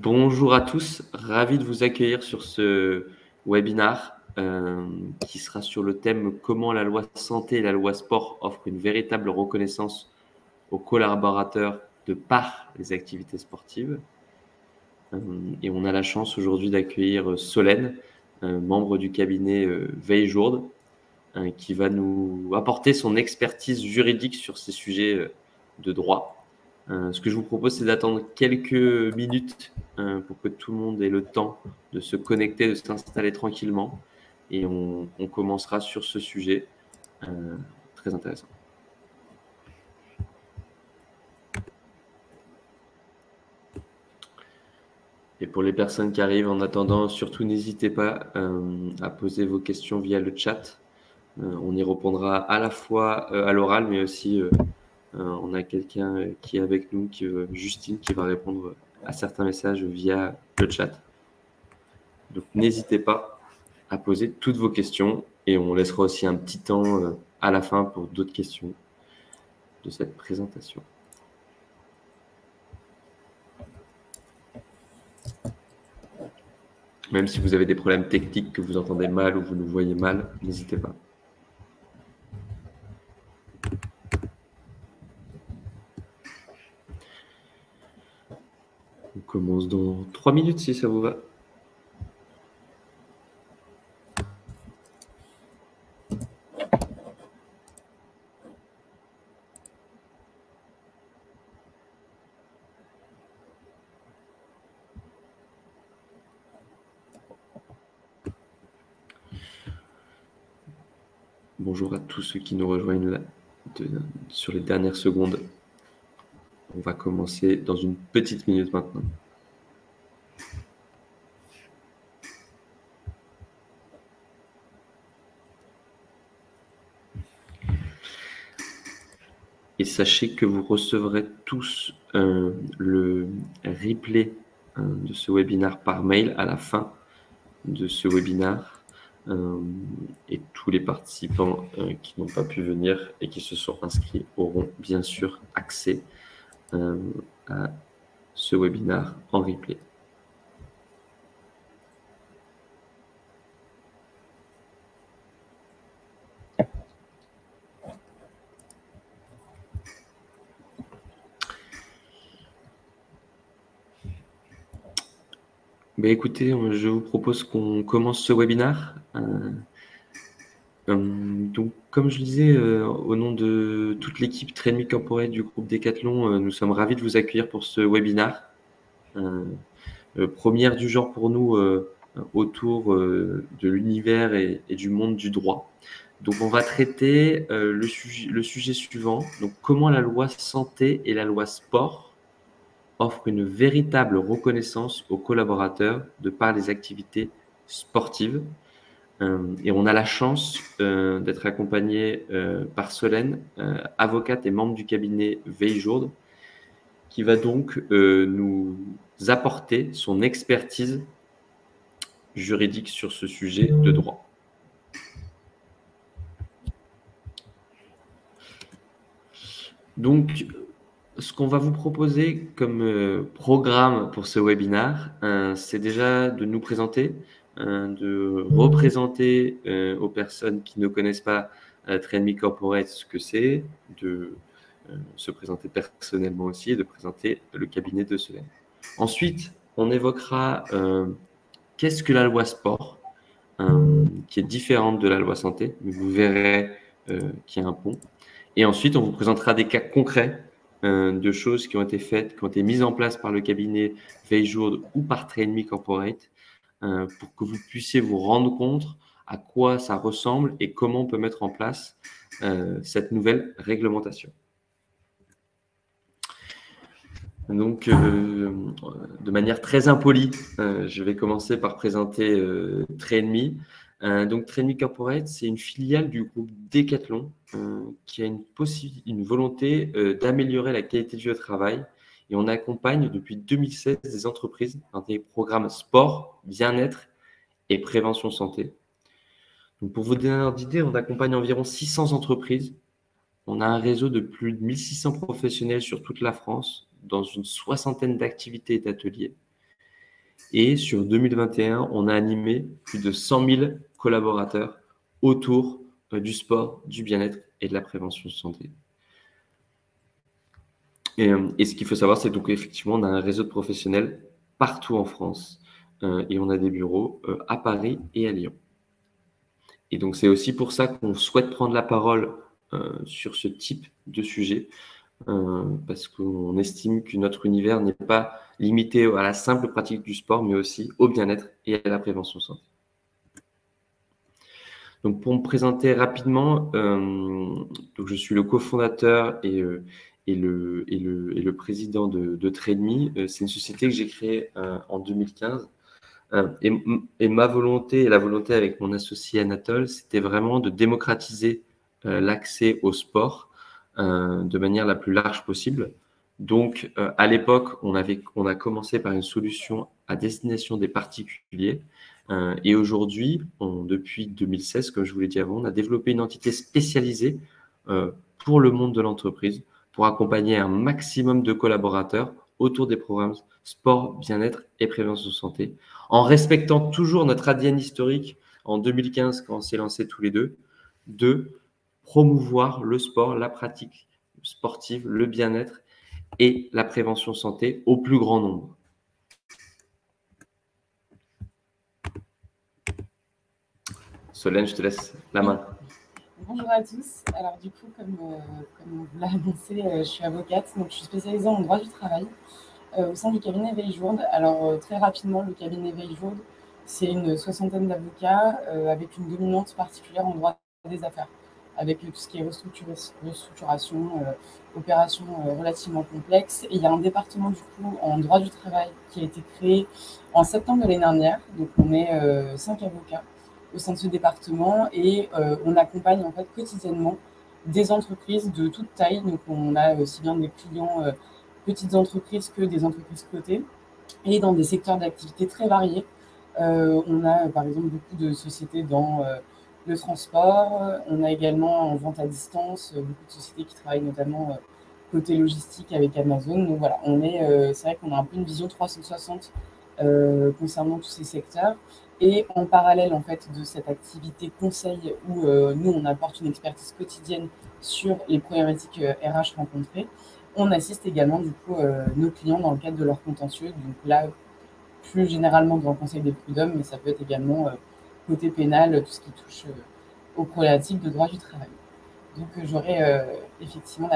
Bonjour à tous, ravi de vous accueillir sur ce webinar qui sera sur le thème « Comment la loi santé et la loi sport offrent une véritable reconnaissance aux collaborateurs de par les activités sportives ». Et on a la chance aujourd'hui d'accueillir Solène, membre du cabinet Veille-Jourde, qui va nous apporter son expertise juridique sur ces sujets de droit. Ce que je vous propose, c'est d'attendre quelques minutes pour que tout le monde ait le temps de se connecter, de s'installer tranquillement. Et on commencera sur ce sujet très intéressant. Et pour les personnes qui arrivent en attendant, surtout n'hésitez pas à poser vos questions via le chat. On y répondra à la fois à l'oral, mais aussi on a quelqu'un qui est avec nous, Justine, qui va répondre à certains messages via le chat. Donc, n'hésitez pas à poser toutes vos questions et on laissera aussi un petit temps à la fin pour d'autres questions de cette présentation. Même si vous avez des problèmes techniques, que vous entendez mal ou vous nous voyez mal, n'hésitez pas. On commence dans 3 minutes si ça vous va. Bonjour à tous ceux qui nous rejoignent là, sur les dernières secondes. On va commencer dans une petite minute maintenant. Et sachez que vous recevrez tous le replay de ce webinaire par mail à la fin de ce webinaire. Et tous les participants qui n'ont pas pu venir et qui se sont inscrits auront bien sûr accès à ce webinaire en replay. Écoutez, je vous propose qu'on commence ce webinaire. Donc, comme je le disais, au nom de toute l'équipe Train Me Corporate du groupe Decathlon, nous sommes ravis de vous accueillir pour ce webinaire. Première du genre pour nous autour de l'univers et du monde du droit. Donc, on va traiter le sujet suivant. Donc, comment la loi santé et la loi sport offrent une véritable reconnaissance aux collaborateurs de par les activités sportives. Et on a la chance d'être accompagné par Solène, avocate et membre du cabinet Veille-Jourde, qui va donc nous apporter son expertise juridique sur ce sujet de droit. Donc, ce qu'on va vous proposer comme programme pour ce webinaire, c'est déjà de nous présenter, de représenter aux personnes qui ne connaissent pas Train Me Corporate ce que c'est, de se présenter personnellement aussi et de présenter le cabinet de Solène. Ensuite, on évoquera qu'est-ce que la loi sport, qui est différente de la loi santé, mais vous verrez qu'il y a un pont. Et ensuite, on vous présentera des cas concrets de choses qui ont été faites, qui ont été mises en place par le cabinet Veille-Jourde ou par Train Me Corporate pour que vous puissiez vous rendre compte à quoi ça ressemble et comment on peut mettre en place cette nouvelle réglementation. Donc, de manière très impolie, je vais commencer par présenter Train Me. Donc, Train Me Corporate, c'est une filiale du groupe Decathlon qui a une volonté d'améliorer la qualité de vie au travail. Et on accompagne depuis 2016 des entreprises dans des programmes sport, bien-être et prévention santé. Donc, pour vous donner un ordre d'idée, on accompagne environ 600 entreprises. On a un réseau de plus de 1600 professionnels sur toute la France, dans une soixantaine d'activités et d'ateliers. Et sur 2021, on a animé plus de 100 000 collaborateurs autour du sport, du bien-être et de la prévention de santé. Et ce qu'il faut savoir, c'est donc effectivement, on a un réseau de professionnels partout en France et on a des bureaux à Paris et à Lyon. Et donc, c'est aussi pour ça qu'on souhaite prendre la parole sur ce type de sujet, parce qu'on estime que notre univers n'est pas limité à la simple pratique du sport, mais aussi au bien-être et à la prévention santé. Donc, pour me présenter rapidement, donc je suis le cofondateur et le président de Trade.me. C'est une société que j'ai créée en 2015. Et ma volonté et la volonté avec mon associé Anatole, c'était vraiment de démocratiser l'accès au sport de manière la plus large possible. Donc, à l'époque, on a commencé par une solution à destination des particuliers. Et aujourd'hui, depuis 2016, comme je vous l'ai dit avant, on a développé une entité spécialisée pour le monde de l'entreprise, pour accompagner un maximum de collaborateurs autour des programmes sport, bien-être et prévention santé, en respectant toujours notre ADN historique en 2015, quand on s'est lancé tous les deux, de promouvoir le sport, la pratique sportive, le bien-être et la prévention santé au plus grand nombre. Solène, je te laisse la main. Bonjour à tous. Alors du coup, comme on vous l'a annoncé, je suis avocate, donc je suis spécialisée en droit du travail au sein du cabinet Veil-Jourde. Alors très rapidement, le cabinet Veil-Jourde, c'est une soixantaine d'avocats avec une dominante particulière en droit des affaires, avec tout ce qui est restructuration, opérations relativement complexes. Et il y a un département du coup en droit du travail qui a été créé en septembre de l'année dernière. Donc on est 5 avocats au sein de ce département et on accompagne en fait quotidiennement des entreprises de toute taille. Donc on a aussi bien des clients petites entreprises que des entreprises cotées et dans des secteurs d'activité très variés. On a par exemple beaucoup de sociétés dans le transport, on a également en vente à distance beaucoup de sociétés qui travaillent notamment côté logistique avec Amazon. Donc voilà, c'est vrai qu'on a un peu une vision 360 concernant tous ces secteurs. Et en parallèle en fait de cette activité conseil où nous on apporte une expertise quotidienne sur les problématiques RH rencontrées, on assiste également du coup nos clients dans le cadre de leur contentieux. Donc là, plus généralement dans le conseil des prud'hommes, mais ça peut être également côté pénal, tout ce qui touche aux problématiques de droit du travail. Donc j'aurai effectivement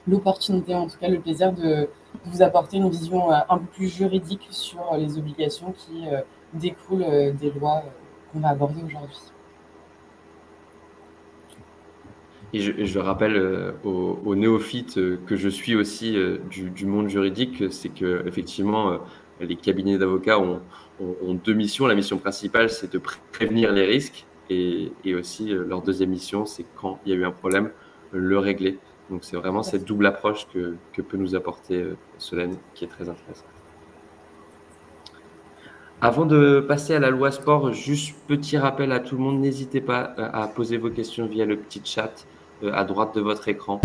l'opportunité, en tout cas le plaisir de vous apporter une vision un peu plus juridique sur les obligations qui découlent des lois qu'on va aborder aujourd'hui. Et je rappelle aux néophytes que je suis aussi du monde juridique, c'est que effectivement les cabinets d'avocats ont deux missions. La mission principale, c'est de prévenir les risques, et aussi leur deuxième mission, c'est quand il y a eu un problème, le régler. Donc c'est vraiment cette double approche que peut nous apporter Solène, qui est très intéressante. Avant de passer à la loi sport, juste petit rappel à tout le monde, n'hésitez pas à poser vos questions via le petit chat à droite de votre écran.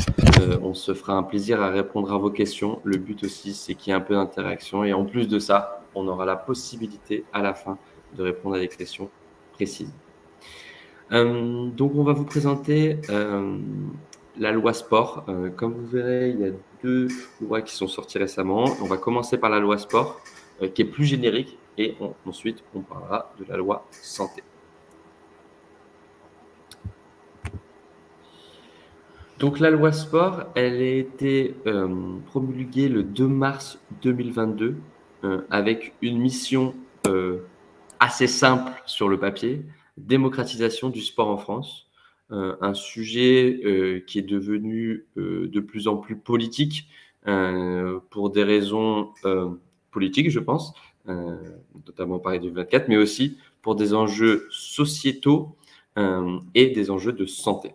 On se fera un plaisir à répondre à vos questions. Le but aussi, c'est qu'il y ait un peu d'interaction. Et en plus de ça, on aura la possibilité à la fin de répondre à des questions précises. Donc, on va vous présenter la loi sport. Comme vous verrez, il y a deux lois qui sont sorties récemment. On va commencer par la loi sport, qui est plus générique, et ensuite, on parlera de la loi santé. Donc, la loi sport, elle a été promulguée le 2 mars 2022 avec une mission assez simple sur le papier, démocratisation du sport en France, un sujet qui est devenu de plus en plus politique pour des raisons politiques, je pense, notamment Paris 2024, mais aussi pour des enjeux sociétaux et des enjeux de santé.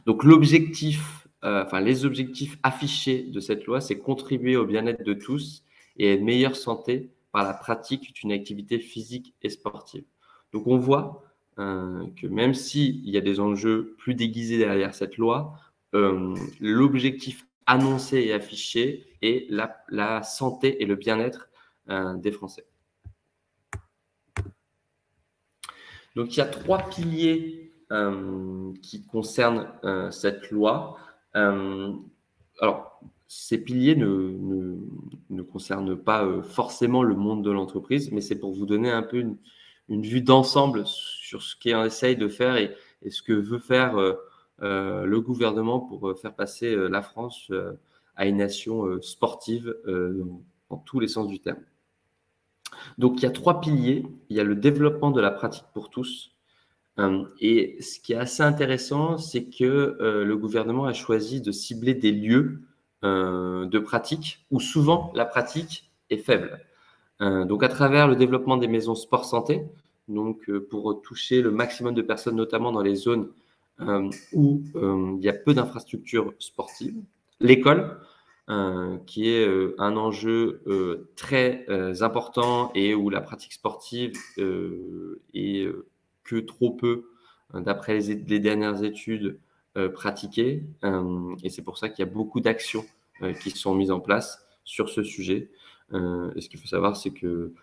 Donc l'objectif, les objectifs affichés de cette loi, c'est contribuer au bien-être de tous et à une meilleure santé par la pratique d'une activité physique et sportive. Donc on voit que même s'il y a des enjeux plus déguisés derrière cette loi, l'objectif annoncé et affiché est la santé et le bien-être des Français. Donc, il y a 3 piliers qui concernent cette loi. Alors, ces piliers ne concernent pas forcément le monde de l'entreprise, mais c'est pour vous donner un peu une vue d'ensemble sur ce qu'on essaye de faire et ce que veut faire le gouvernement pour faire passer la France à une nation sportive dans tous les sens du terme. Donc, il y a 3 piliers. Il y a le développement de la pratique pour tous. Et ce qui est assez intéressant, c'est que le gouvernement a choisi de cibler des lieux de pratique où souvent la pratique est faible. Donc, à travers le développement des maisons sport-santé, donc pour toucher le maximum de personnes, notamment dans les zones où il y a peu d'infrastructures sportives. L'école, qui est un enjeu très important et où la pratique sportive est que trop peu, d'après les dernières études, pratiquées. Et c'est pour ça qu'il y a beaucoup d'actions qui sont mises en place sur ce sujet. Et ce qu'il faut savoir, c'est que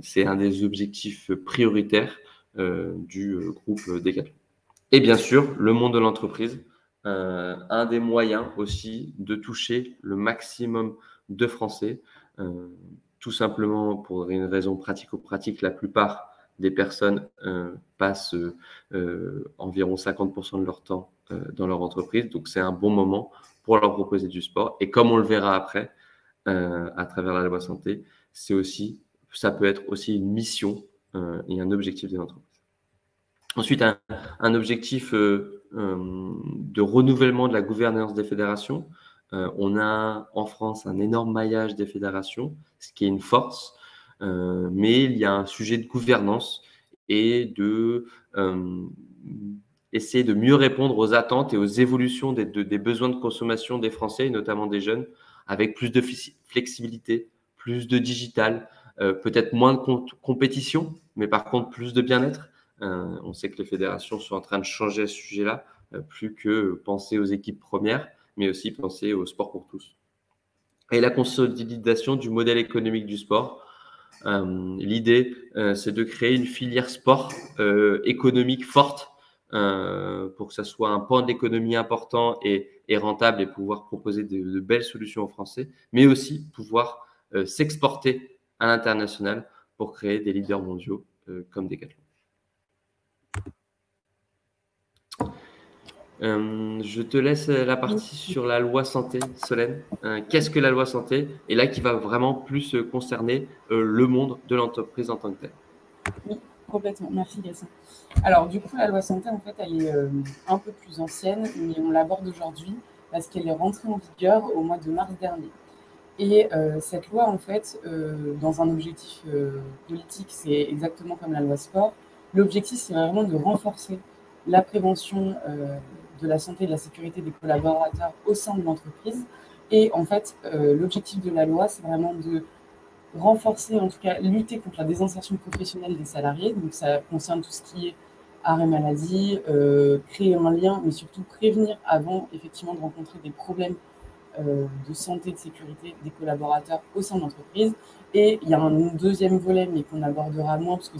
c'est un des objectifs prioritaires du groupe Decathlon. Et bien sûr, le monde de l'entreprise, un des moyens aussi de toucher le maximum de Français, tout simplement pour une raison pratico-pratique. La plupart des personnes passent environ 50% de leur temps dans leur entreprise, donc c'est un bon moment pour leur proposer du sport. Et comme on le verra après, à travers la loi santé, ça peut être aussi une mission et un objectif des entreprises. Ensuite, un objectif de renouvellement de la gouvernance des fédérations. On a en France un énorme maillage des fédérations, ce qui est une force, mais il y a un sujet de gouvernance et de essayer de mieux répondre aux attentes et aux évolutions des besoins de consommation des Français, et notamment des jeunes, avec plus de flexibilité, plus de digital, peut-être moins de compétition, mais par contre plus de bien-être. On sait que les fédérations sont en train de changer à ce sujet-là, plus que penser aux équipes premières, mais aussi penser au sport pour tous. Et la consolidation du modèle économique du sport. L'idée, c'est de créer une filière sport économique forte pour que ça soit un pan de l'économie important et rentable et pouvoir proposer de belles solutions aux Français, mais aussi pouvoir s'exporter à l'international pour créer des leaders mondiaux comme Decathlon. Je te laisse la partie sur la loi santé, Solène. Qu'est-ce que la loi santé? Et là, qui va vraiment plus concerner le monde de l'entreprise en tant que tel. Oui, complètement. Merci, Gassin. Alors, du coup, la loi santé, en fait, elle est un peu plus ancienne, mais on l'aborde aujourd'hui parce qu'elle est rentrée en vigueur au mois de mars dernier. Et cette loi, en fait, dans un objectif politique, c'est exactement comme la loi sport. L'objectif, c'est vraiment de renforcer la prévention de la santé et de la sécurité des collaborateurs au sein de l'entreprise. Et en fait, l'objectif de la loi, c'est vraiment de renforcer, en tout cas, lutter contre la désinsertion professionnelle des salariés. Donc, ça concerne tout ce qui est arrêt maladie, créer un lien, mais surtout prévenir avant, effectivement, de rencontrer des problèmes de santé et de sécurité des collaborateurs au sein de l'entreprise. Et il y a un deuxième volet, mais qu'on abordera moins, parce que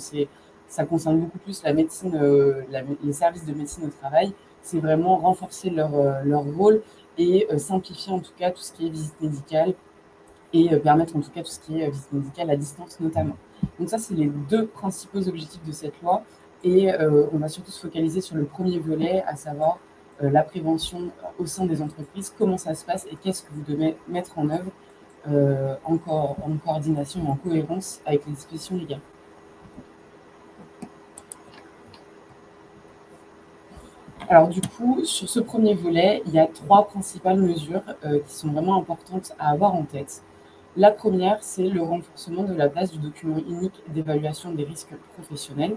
ça concerne beaucoup plus la médecine, les services de médecine au travail. C'est vraiment renforcer leur rôle et simplifier en tout cas tout ce qui est visite médicale et permettre en tout cas tout ce qui est visite médicale à distance notamment. Donc ça, c'est les deux principaux objectifs de cette loi. Et on va surtout se focaliser sur le premier volet, à savoir la prévention au sein des entreprises, comment ça se passe et qu'est-ce que vous devez mettre en œuvre en coordination et en cohérence avec les dispositions légales. Alors du coup, sur ce premier volet, il y a 3 principales mesures qui sont vraiment importantes à avoir en tête. La première, c'est le renforcement de la place du document unique d'évaluation des risques professionnels.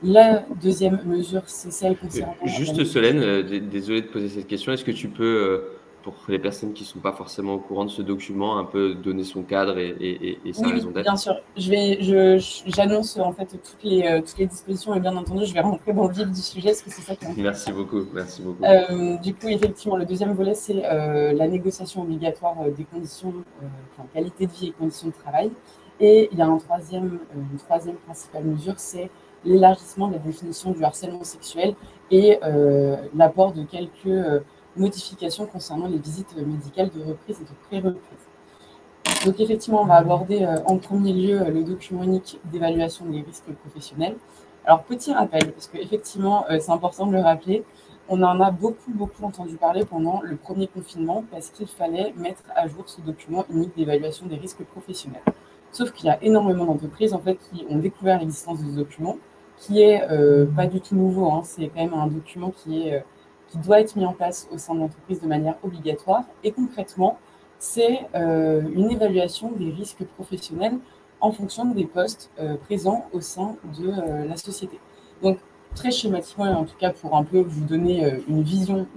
La deuxième mesure, c'est celle concernant… Juste Solène, désolé de poser cette question, est-ce que tu peux, pour les personnes qui ne sont pas forcément au courant de ce document, un peu donner son cadre et sa raison d'être? Bien sûr. J'annonce en fait toutes les dispositions et bien entendu, je vais rentrer dans le vif du sujet parce que c'est ça qui est important. Merci beaucoup. Du coup, effectivement, le deuxième volet, c'est la négociation obligatoire des conditions, qualité de vie et conditions de travail. Et il y a une troisième principale mesure, c'est l'élargissement de la définition du harcèlement sexuel et l'apport de quelques modifications concernant les visites médicales de reprise et de pré-reprise. Donc effectivement, on va aborder en premier lieu le document unique d'évaluation des risques professionnels. Alors petit rappel, parce qu'effectivement, c'est important de le rappeler, on en a beaucoup entendu parler pendant le premier confinement parce qu'il fallait mettre à jour ce document unique d'évaluation des risques professionnels. Sauf qu'il y a énormément d'entreprises en fait, qui ont découvert l'existence de ce document, qui est pas du tout nouveau, hein. C'est quand même un document qui doit être mis en place au sein de l'entreprise de manière obligatoire. Et concrètement, c'est une évaluation des risques professionnels en fonction des postes présents au sein de la société. Donc, très schématiquement, et en tout cas pour un peu vous donner une vision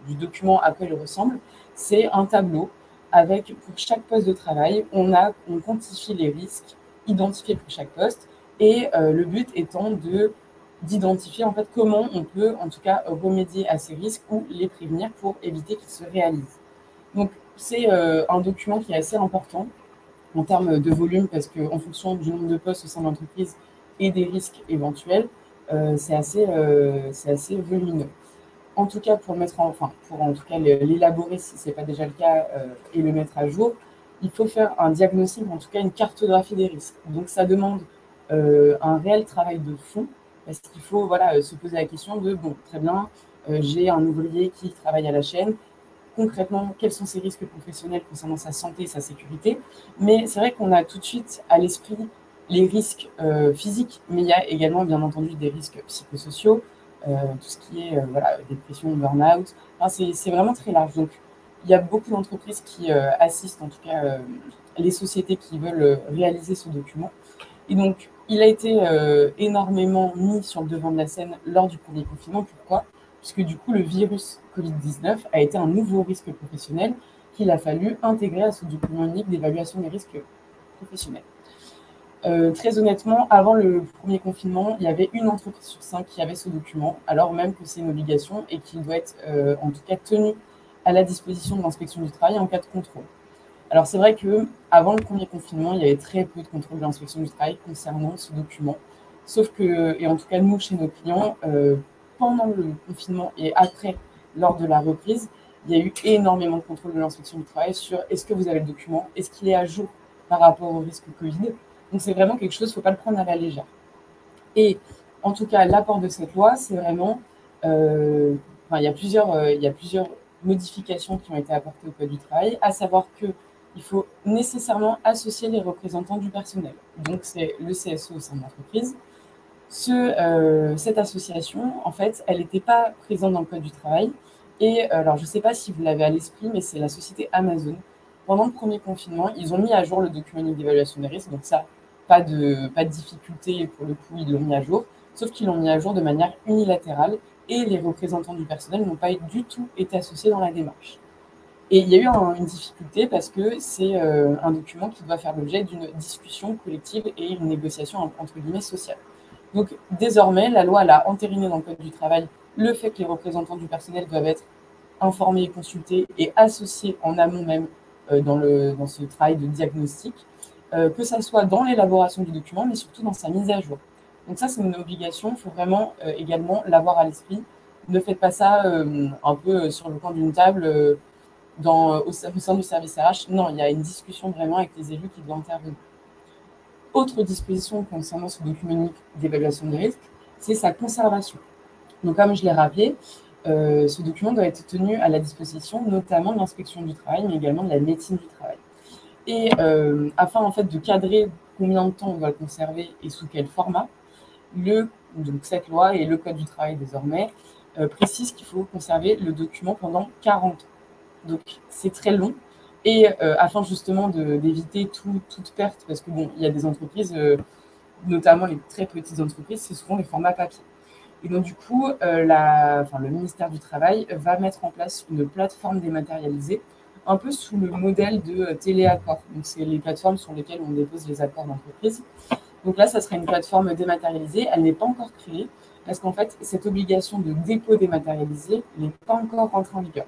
du document à quoi il ressemble, c'est un tableau avec, pour chaque poste de travail, on quantifie les risques identifiés pour chaque poste, et le but étant d'identifier en fait comment on peut en tout cas remédier à ces risques ou les prévenir pour éviter qu'ils se réalisent. Donc c'est un document qui est assez important en termes de volume parce qu'en fonction du nombre de postes au sein de l'entreprise et des risques éventuels, c'est assez volumineux. En tout cas, pour en tout cas l'élaborer si ce n'est pas déjà le cas et le mettre à jour, il faut faire un diagnostic, en tout cas une cartographie des risques. Donc ça demande un réel travail de fond parce qu'il faut se poser la question de, bon, très bien, j'ai un ouvrier qui travaille à la chaîne, concrètement, quels sont ses risques professionnels concernant sa santé et sa sécurité. Mais c'est vrai qu'on a tout de suite à l'esprit les risques physiques, mais il y a également, bien entendu, des risques psychosociaux, tout ce qui est dépression, burn-out. Enfin, c'est vraiment très large. Donc, il y a beaucoup d'entreprises qui assistent, en tout cas les sociétés qui veulent réaliser ce document. Et donc, il a été énormément mis sur le devant de la scène lors du premier confinement. Pourquoi ? Puisque du coup, le virus Covid-19 a été un nouveau risque professionnel qu'il a fallu intégrer à ce document unique d'évaluation des risques professionnels. Très honnêtement, avant le premier confinement, il y avait une entreprise sur 5 qui avait ce document, alors même que c'est une obligation et qu'il doit être en tout cas tenu à la disposition de l'inspection du travail en cas de contrôle. Alors c'est vrai qu'avant le premier confinement, il y avait très peu de contrôle de l'inspection du travail concernant ce document. Sauf que, et en tout cas nous, chez nos clients, pendant le confinement et après, lors de la reprise, il y a eu énormément de contrôle de l'inspection du travail sur est-ce que vous avez le document, est-ce qu'il est à jour par rapport au risque Covid. Donc c'est vraiment quelque chose, il ne faut pas le prendre à la légère. Et en tout cas, l'apport de cette loi, c'est vraiment, il y a plusieurs modifications qui ont été apportées au Code du travail, à savoir qu'il faut nécessairement associer les représentants du personnel. Donc c'est le CSE au sein de l'entreprise. Cette association, en fait, elle n'était pas présente dans le Code du travail. Et alors, je ne sais pas si vous l'avez à l'esprit, mais c'est la société Amazon. Pendant le premier confinement, ils ont mis à jour le document unique d'évaluation des risques. Donc ça, pas de difficulté, pour le coup, ils l'ont mis à jour. Sauf qu'ils l'ont mis à jour de manière unilatérale et les représentants du personnel n'ont pas du tout été associés dans la démarche. Et il y a eu une difficulté parce que c'est un document qui doit faire l'objet d'une discussion collective et une négociation entre guillemets sociale. Donc désormais, la loi a entériné dans le Code du travail le fait que les représentants du personnel doivent être informés, consultés et associés en amont même dans ce travail de diagnostic, que ça soit dans l'élaboration du document, mais surtout dans sa mise à jour. Donc ça, c'est une obligation, il faut vraiment également l'avoir à l'esprit. Ne faites pas ça un peu sur le coin d'une table au sein du service RH. Non, il y a une discussion vraiment avec les élus qui doivent intervenir. Autre disposition concernant ce document unique d'évaluation des risques, c'est sa conservation. Donc, comme je l'ai rappelé, ce document doit être tenu à la disposition notamment de l'inspection du travail, mais également de la médecine du travail. Et afin en fait de cadrer combien de temps on doit le conserver et sous quel format, donc cette loi et le Code du travail désormais précisent qu'il faut conserver le document pendant 40 ans. Donc c'est très long. Et afin justement d'éviter toute perte, parce que bon, il y a des entreprises, notamment les très petites entreprises, c'est souvent les formats papier. Et donc du coup, le ministère du Travail va mettre en place une plateforme dématérialisée, un peu sous le modèle de téléaccord. Donc c'est les plateformes sur lesquelles on dépose les accords d'entreprise. Donc là, ça sera une plateforme dématérialisée. Elle n'est pas encore créée, parce qu'en fait, cette obligation de dépôt dématérialisé n'est pas encore rentrée en vigueur.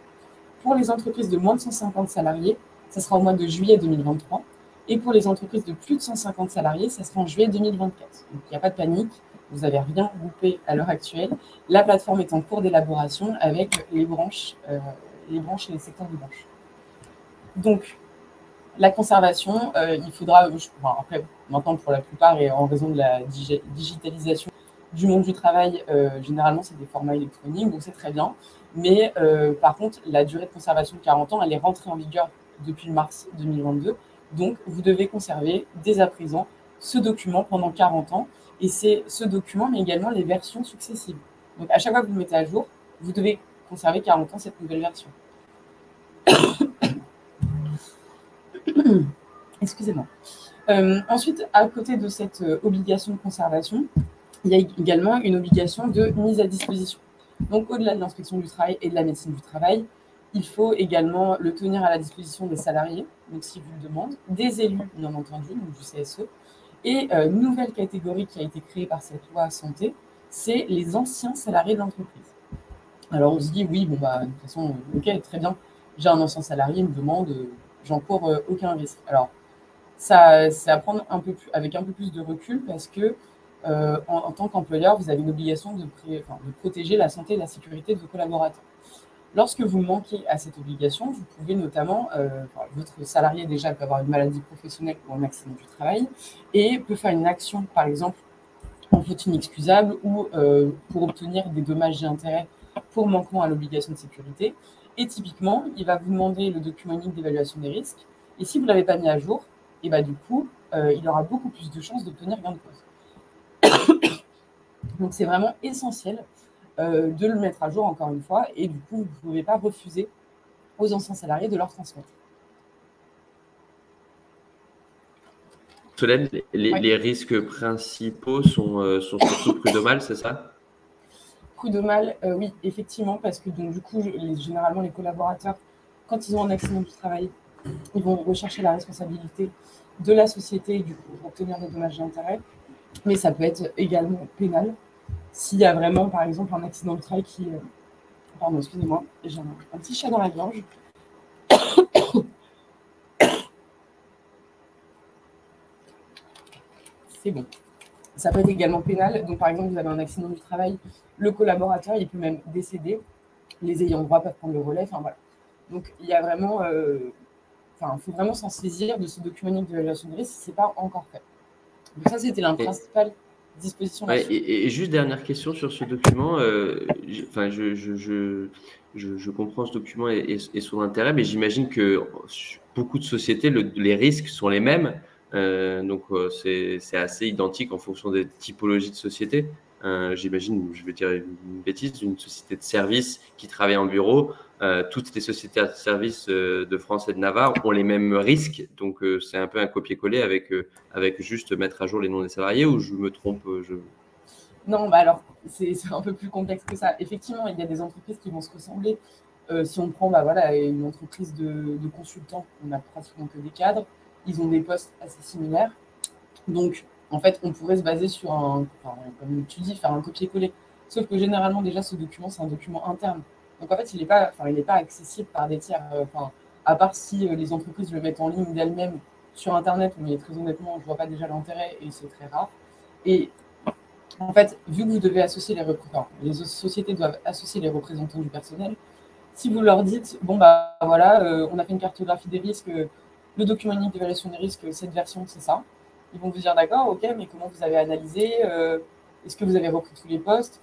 Pour les entreprises de moins de 150 salariés, ça sera au mois de juillet 2023. Et pour les entreprises de plus de 150 salariés, ça sera en juillet 2024. Donc, il n'y a pas de panique, vous n'avez rien loupé à l'heure actuelle. La plateforme est en cours d'élaboration avec les branches et les secteurs de branches. Donc, la conservation, il faudra, après, maintenant pour la plupart et en raison de la digitalisation du monde du travail, généralement c'est des formats électroniques, donc c'est très bien. Mais par contre, la durée de conservation de 40 ans, elle est rentrée en vigueur depuis mars 2022. Donc, vous devez conserver dès à présent ce document pendant 40 ans. Et c'est ce document, mais également les versions successives. Donc, à chaque fois que vous le mettez à jour, vous devez conserver 40 ans cette nouvelle version. Excusez-moi. Ensuite, à côté de cette obligation de conservation, il y a également une obligation de mise à disposition. Donc, au-delà de l'inspection du travail et de la médecine du travail, il faut également le tenir à la disposition des salariés, donc si vous le demandez, des élus, bien entendu, donc du CSE, et une nouvelle catégorie qui a été créée par cette loi santé, c'est les anciens salariés de l'entreprise. Alors, on se dit, oui, bon, bah, de toute façon, ok, très bien, j'ai un ancien salarié, il me demande, j'encours aucun risque. Alors, ça, c'est à prendre avec un peu plus de recul parce que en tant qu'employeur, vous avez une obligation de protéger la santé et la sécurité de vos collaborateurs. Lorsque vous manquez à cette obligation, vous pouvez notamment, votre salarié déjà peut avoir une maladie professionnelle ou un accident du travail et peut faire une action, par exemple, en faute inexcusable ou pour obtenir des dommages et intérêts pour manquement à l'obligation de sécurité. Et typiquement, il va vous demander le document unique d'évaluation des risques. Et si vous ne l'avez pas mis à jour, et bah, du coup, il aura beaucoup plus de chances d'obtenir gain de cause. Donc, c'est vraiment essentiel de le mettre à jour, encore une fois, et du coup, vous ne pouvez pas refuser aux anciens salariés de leur transmettre. Solène, les risques principaux sont surtout prud'homales, c'est ça? Prud'homal, oui, effectivement, parce que donc, du coup, généralement, les collaborateurs, quand ils ont un accident du travail, ils vont rechercher la responsabilité de la société du coup, pour obtenir des dommages et intérêts. Mais ça peut être également pénal s'il y a vraiment, par exemple, un accident de travail qui... Pardon, excusez-moi, j'ai un petit chat dans la gorge. C'est bon. Ça peut être également pénal. Donc, par exemple, vous avez un accident du travail, le collaborateur, il peut même décéder. Les ayants droit peuvent prendre le relais. Enfin, voilà. Donc, il y a vraiment... il faut vraiment s'en saisir de ce document unique d'évaluation des risques si ce n'est pas encore fait. Donc, ça, c'était la principale disposition là-dessus. Ouais, et juste dernière question sur ce document. Je comprends ce document et son intérêt, mais j'imagine que beaucoup de sociétés, les risques sont les mêmes. Donc, c'est assez identique en fonction des typologies de sociétés. J'imagine, je vais dire une bêtise, une société de service qui travaille en bureau. Toutes les sociétés de services de France et de Navarre ont les mêmes risques. Donc, c'est un peu un copier-coller avec juste mettre à jour les noms des salariés, ou je me trompe Non, bah alors, c'est un peu plus complexe que ça. Effectivement, il y a des entreprises qui vont se ressembler. Si on prend une entreprise de consultants, on n'a pratiquement que des cadres. Ils ont des postes assez similaires. Donc, en fait, on pourrait se baser sur comme tu dis, faire un copier-coller. Sauf que généralement, déjà, ce document, c'est un document interne. Donc, en fait, il n'est pas accessible par des tiers. À part si les entreprises le mettent en ligne d'elles-mêmes sur Internet, mais très honnêtement, je ne vois pas déjà l'intérêt et c'est très rare. Et en fait, vu que vous devez associer les sociétés doivent associer les représentants du personnel, si vous leur dites, bon, bah voilà, on a fait une cartographie des risques, le document unique d'évaluation des risques, cette version, c'est ça. Ils vont vous dire, d'accord, ok, mais comment vous avez analysé est-ce que vous avez repris tous les postes?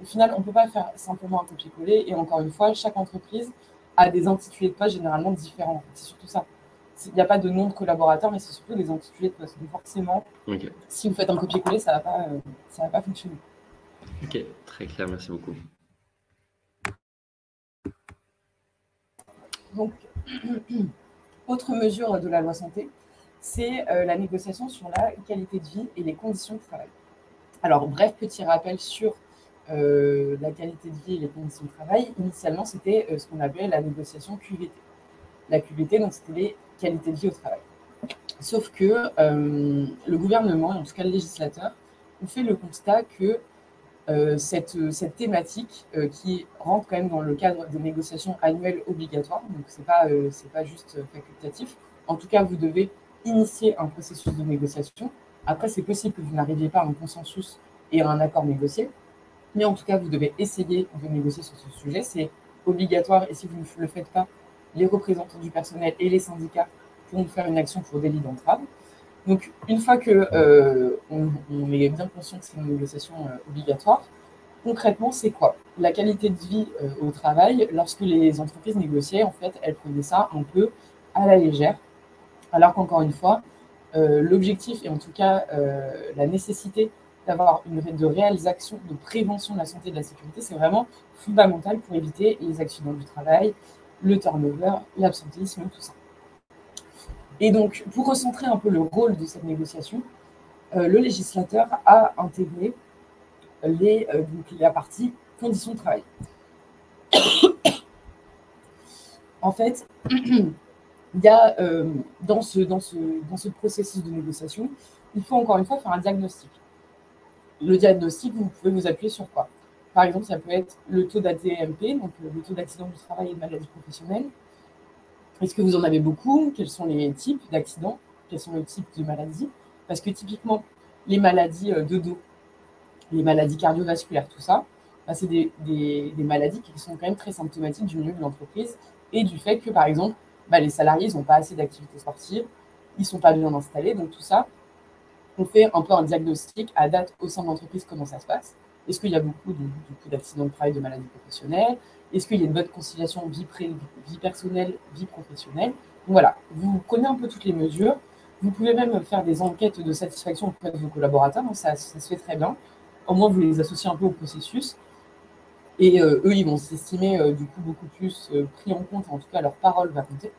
Au final, on ne peut pas faire simplement un copier-coller. Et encore une fois, chaque entreprise a des intitulés de poste généralement différents. C'est surtout ça. Il n'y a pas de nom de collaborateur, mais c'est surtout des intitulés de poste. Donc forcément, si vous faites un copier-coller, ça va pas fonctionner. Ok, très clair, merci beaucoup. Donc, autre mesure de la loi santé, c'est la négociation sur la qualité de vie et les conditions de travail. Alors, bref, petit rappel sur la qualité de vie et les conditions de travail. Initialement, c'était ce qu'on appelait la négociation QVT. La QVT, donc, c'était les qualités de vie au travail. Sauf que le gouvernement, en tout cas le législateur, ont fait le constat que cette thématique qui rentre quand même dans le cadre des négociations annuelles obligatoires, donc c'est pas juste facultatif. En tout cas, vous devez initier un processus de négociation. Après, c'est possible que vous n'arriviez pas à un consensus et à un accord négocié, mais en tout cas, vous devez essayer de négocier sur ce sujet. C'est obligatoire, et si vous ne le faites pas, les représentants du personnel et les syndicats pourront faire une action pour délit d'entrave. Donc, une fois qu'on est bien conscient que c'est une négociation obligatoire, concrètement, c'est quoi? La qualité de vie au travail, lorsque les entreprises négociaient, en fait, elles prenaient ça un peu à la légère, alors qu'encore une fois, l'objectif, et en tout cas la nécessité d'avoir de réelles actions de prévention de la santé et de la sécurité, c'est vraiment fondamental pour éviter les accidents du travail, le turnover, l'absentéisme, tout ça. Et donc, pour recentrer un peu le rôle de cette négociation, le législateur a intégré la partie conditions de travail. En fait, il y a dans ce processus de négociation, il faut encore une fois faire un diagnostic. Le diagnostic, vous pouvez vous appuyer sur quoi? Par exemple, ça peut être le taux d'AT-MP, donc le taux d'accident du travail et de maladie professionnelle. Est-ce que vous en avez beaucoup? Quels sont les types d'accidents? Quels sont les types de maladies? Parce que typiquement, les maladies de dos, les maladies cardiovasculaires, tout ça, bah, c'est des maladies qui sont quand même très symptomatiques du milieu de l'entreprise et du fait que, par exemple, bah, les salariés n'ont pas assez d'activités sportives, ils ne sont pas bien installés, donc tout ça, on fait un peu un diagnostic à date au sein de l'entreprise, comment ça se passe. Est-ce qu'il y a beaucoup d'accidents de travail, de maladies professionnelles? Est-ce qu'il y a une bonne conciliation vie personnelle, vie professionnelle? Donc voilà, vous prenez un peu toutes les mesures. Vous pouvez même faire des enquêtes de satisfaction auprès de vos collaborateurs, donc ça se fait très bien. Au moins, vous les associez un peu au processus. Et eux, ils vont s'estimer du coup beaucoup plus pris en compte, en tout cas leur parole va compter.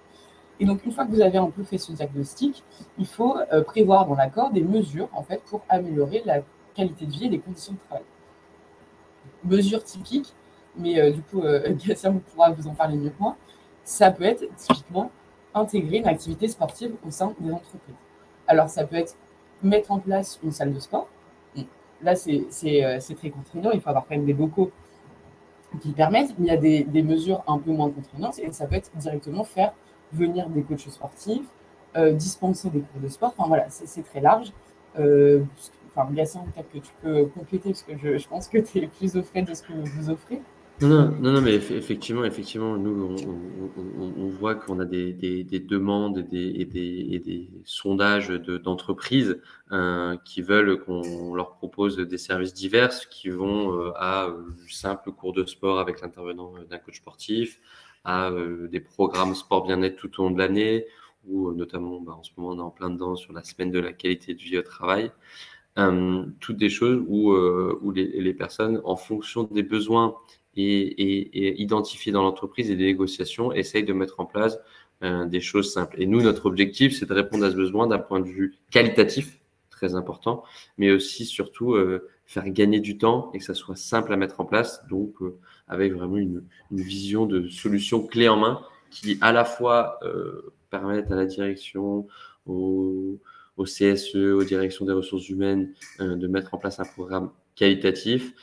Et donc, une fois que vous avez un peu fait ce diagnostic, il faut prévoir dans l'accord des mesures en fait, pour améliorer la qualité de vie et les conditions de travail. Mesures typiques, mais du coup, Gatien pourra vous en parler mieux que moi, ça peut être typiquement intégrer une activité sportive au sein des entreprises. Alors, ça peut être mettre en place une salle de sport. Là, c'est très contraignant, il faut avoir quand même des locaux qui le permettent, mais il y a des mesures un peu moins contraignantes, et ça peut être directement faire venir des coachs sportifs, dispenser des cours de sport, enfin voilà, c'est très large. Gatien, peut-être que tu peux compléter, parce que je pense que tu es plus au fait de ce que vous offrez. Non, mais effectivement, nous, on voit qu'on a des demandes et des sondages d'entreprises qui veulent qu'on leur propose des services divers qui vont à simple cours de sport avec l'intervenant d'un coach sportif, à des programmes sport bien-être tout au long de l'année, ou notamment en ce moment on est en plein dedans sur la semaine de la qualité de vie au travail. Toutes des choses où les personnes, en fonction des besoins et identifiés dans l'entreprise et des négociations, essayent de mettre en place des choses simples. Et nous, notre objectif, c'est de répondre à ce besoin d'un point de vue qualitatif, très important, mais aussi surtout faire gagner du temps et que ça soit simple à mettre en place, donc avec vraiment une vision de solution clé en main qui à la fois permettent à la direction, au CSE, aux directions des ressources humaines, de mettre en place un programme qualitatif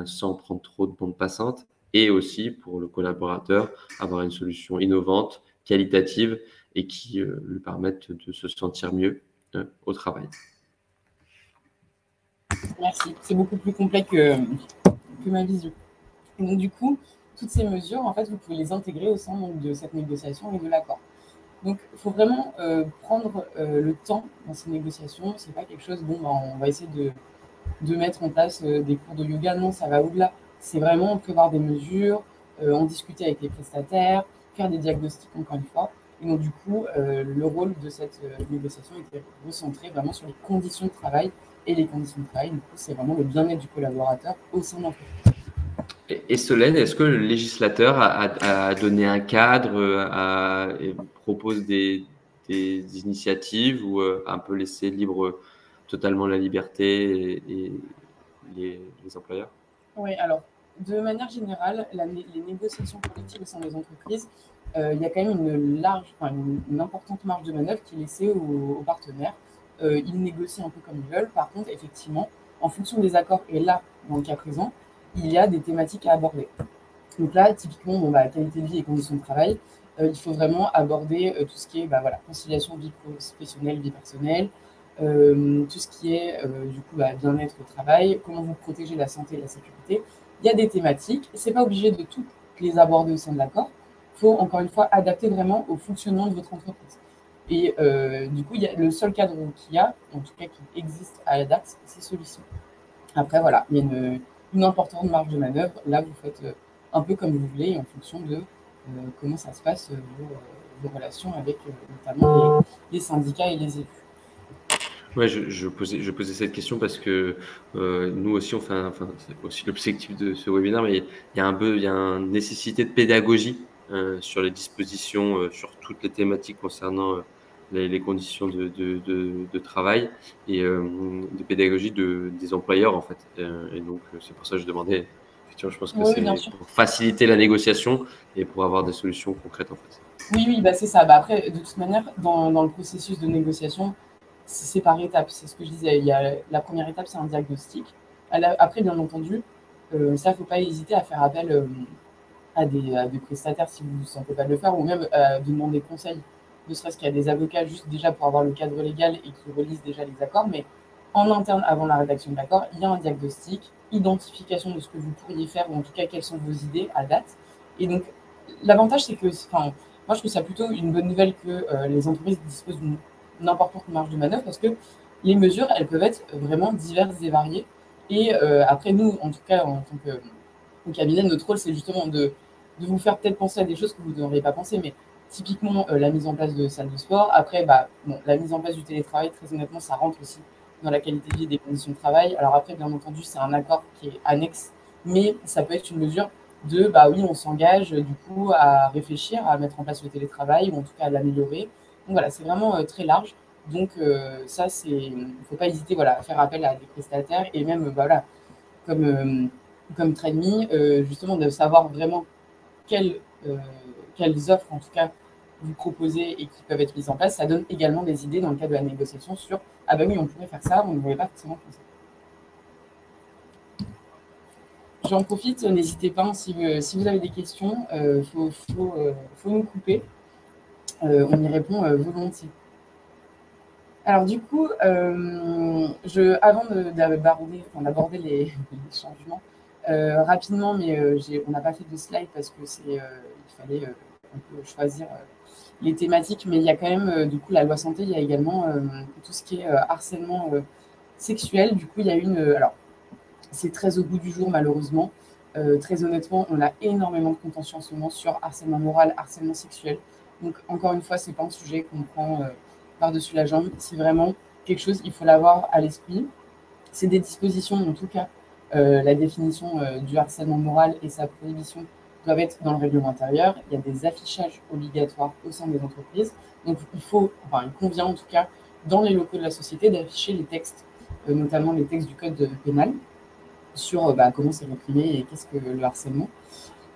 sans prendre trop de bande passante, et aussi pour le collaborateur, avoir une solution innovante, qualitative et qui lui permette de se sentir mieux au travail. Merci, c'est beaucoup plus complet que ma vision. Et donc du coup, toutes ces mesures, en fait, vous pouvez les intégrer au sein de cette négociation et de l'accord. Donc, il faut vraiment prendre le temps dans ces négociations. C'est pas quelque chose, on va essayer de mettre en place des cours de yoga. Non, ça va au-delà. C'est vraiment prévoir des mesures, en discuter avec les prestataires, faire des diagnostics encore une fois. Et donc, du coup, le rôle de cette négociation était recentré vraiment sur les conditions de travail. Et les conditions de travail, du coup, c'est vraiment le bien-être du collaborateur au sein de l'entreprise. Et Solène, est-ce que le législateur a donné un cadre, propose des initiatives ou un peu laissé libre totalement la liberté et les employeurs? Oui, alors, de manière générale, les négociations collectives au sein des entreprises, il y a quand même une importante marge de manœuvre qui est laissée aux partenaires. Ils négocient un peu comme ils veulent. Par contre, effectivement, en fonction des accords, et là, dans le cas présent, il y a des thématiques à aborder. Donc là, typiquement, qualité de vie et conditions de travail, il faut vraiment aborder tout ce qui est voilà, conciliation vie professionnelle, vie personnelle, tout ce qui est du coup bien-être au travail, comment vous protéger la santé et la sécurité. Il y a des thématiques, c'est pas obligé de toutes les aborder au sein de l'accord. Il faut encore une fois adapter vraiment au fonctionnement de votre entreprise. Et du coup, le seul cadre qu'il y a, en tout cas qui existe à la date, c'est celui-ci. Après, voilà, il y a une importante marge de manœuvre. Là, vous faites un peu comme vous voulez en fonction de comment ça se passe, vos relations avec notamment les syndicats et les élus. Ouais, je posais cette question parce que nous aussi, enfin, c'est aussi l'objectif de ce webinaire, mais il y a une nécessité de pédagogie sur les dispositions, sur toutes les thématiques concernant les conditions de travail et de pédagogie des employeurs, en fait. Et donc, c'est pour ça que je demandais. Effectivement, je pense que Oui, bien c'est sûr. pour faciliter la négociation et pour avoir des solutions concrètes, en fait. Oui, bah, c'est ça. Bah, après, de toute manière, dans le processus de négociation, c'est par étapes. C'est ce que je disais. La première étape, c'est un diagnostic. Après, bien entendu, ça, il ne faut pas hésiter à faire appel à des prestataires si vous ne sentez pas de le faire, ou même de demander conseil. Ne serait-ce qu'il y a des avocats juste déjà pour avoir le cadre légal et qui relisent déjà les accords, mais en interne, avant la rédaction de l'accord, il y a un diagnostic, identification de ce que vous pourriez faire, ou en tout cas quelles sont vos idées à date. Et donc, l'avantage, c'est que, moi, je trouve ça plutôt une bonne nouvelle que les entreprises disposent d'une importante marge de manœuvre, parce que les mesures, elles peuvent être vraiment diverses et variées. Et après, nous, en tout cas, en tant que cabinet, notre rôle, c'est justement de vous faire peut-être penser à des choses que vous n'auriez pas pensé, mais typiquement la mise en place de salles de sport. Après, la mise en place du télétravail, très honnêtement, ça rentre aussi dans la qualité de vie et des conditions de travail. Alors après, bien entendu, c'est un accord qui est annexe, mais ça peut être une mesure de, oui, on s'engage du coup à réfléchir, à mettre en place le télétravail, ou en tout cas à l'améliorer. Donc voilà, c'est vraiment très large. Donc ça, il ne faut pas hésiter à faire appel à des prestataires, et même, comme Trainme, justement de savoir vraiment quelles offres, en tout cas, vous proposez et qui peuvent être mises en place. Ça donne également des idées dans le cadre de la négociation sur « Ah ben oui, on pourrait faire ça, on ne voulait pas forcément penser ». J'en profite, n'hésitez pas, si vous avez des questions, faut nous couper. On y répond volontiers. Alors du coup, avant d'aborder les changements, rapidement, mais on n'a pas fait de slide parce que il fallait un peu choisir les thématiques, mais il y a quand même, du coup, la loi santé, il y a également tout ce qui est harcèlement sexuel. Du coup, il y a alors, c'est très au bout du jour, malheureusement. Très honnêtement, on a énormément de contentieux en ce moment sur harcèlement moral, harcèlement sexuel. Donc, encore une fois, c'est pas un sujet qu'on prend par-dessus la jambe. C'est vraiment quelque chose, il faut l'avoir à l'esprit. C'est des dispositions, en tout cas, la définition du harcèlement moral et sa prohibition doivent être dans le règlement intérieur. Il y a des affichages obligatoires au sein des entreprises. Donc, il convient en tout cas, dans les locaux de la société, d'afficher les textes, notamment les textes du code pénal, sur comment c'est réprimé et qu'est-ce que le harcèlement.